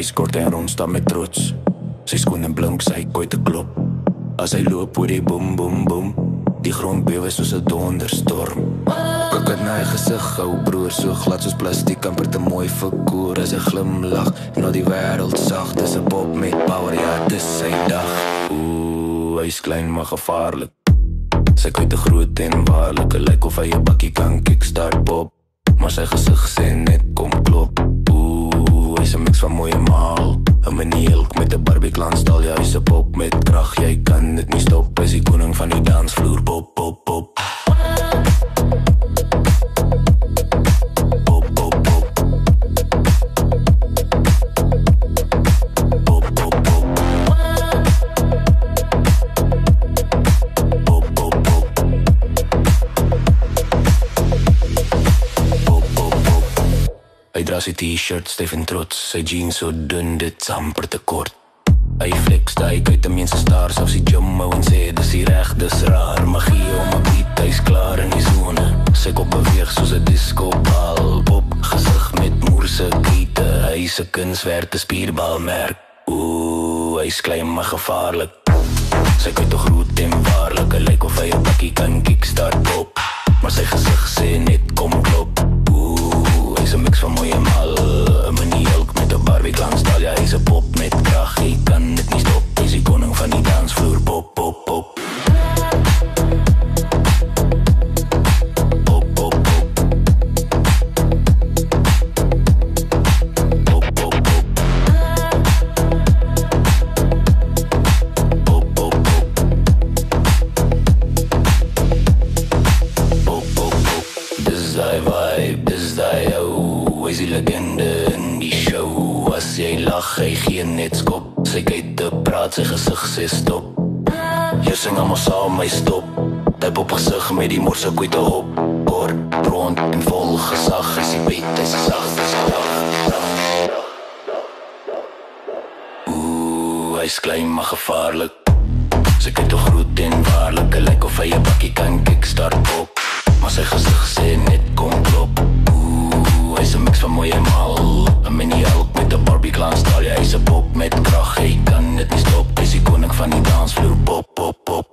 ijskort en rondstaan met trots. Sy skoen en blink, sy kooi te klop. As hy loop hoor die boom, boom, boom. Die grond bewe soos 'n donderstorm. Kyk uit na hy gesig, ou broer, so glad soos plastiek, amper te mooi vir koer. As hy glimlach, na die wêreld sag, dis 'n pop met power, ja, dis sy dag. Hy is klein maar gevaarlik. Sy kyk te groot en waarlik, lyk of hy 'n bakkie kan kickstart pop. Maar sy gesig sê net kom klop. Hy is 'n mix van mooi en maal. 'n mini-elk met 'n Barbie klantstal, ja, hy is 'n pop met krag, jy kan dit nie stop. Hy is die koning van die dansvloer, pop, pop, pop. Hy dra sy t-shirt styf en trots, sy jeans so dun, dit amper te kort. Hy flex, hy kyk te mense staar, selfs die gym hou en sê, dis die reg, dis raar. Magie om 'n beat, hy is klaar in die zone. Sy kop beweeg soos 'n disco-bal, pop gesig met moerse kiete. Hy is 'n kunswerk, 'n spierbalmerk. Hy is klein maar gevaarlik. Sy kyk te groot en waarlik, hy lyk of hy 'n bakkie kan kickstart pop. Maar sy gesig sê net kom klop. Hy is 'n mix van mooi en mal, 'n mini-elk met 'n Barbie klantstal, ja, hy is 'n pop met krag, hy kan dit nie stop. Hy is die koning van die dansvloer, pop, pop, pop. Pop, pop, pop. Pop, pop, pop. Pop, pop, pop. Pop, pop, pop. Dis die vibe, dis die ou. Hy is die legende in die show. As jy lach, hy gee net skop. Sy kyk te praat, sy gesig sê stop. Jy sing allemaal saam, my stop. Typ op gesig met die morse koei te op. Kort, rond en vol gesag. Hy is die beat, hy is die sag, hy is die dag. Hy is klein maar gevaarlik. Sy kyk te groot en waarlik, hy lyk of hy 'n bakkie kan kickstart pop. Maar sy gesig sê net kom klop. Hy is 'n mix van mooi en mal, 'n mini-elk met 'n Barbie klantstal, ja, hy is 'n pop met krag, hy kan dit nie stop. Hy is die koning van die dansvloer, pop, pop, pop.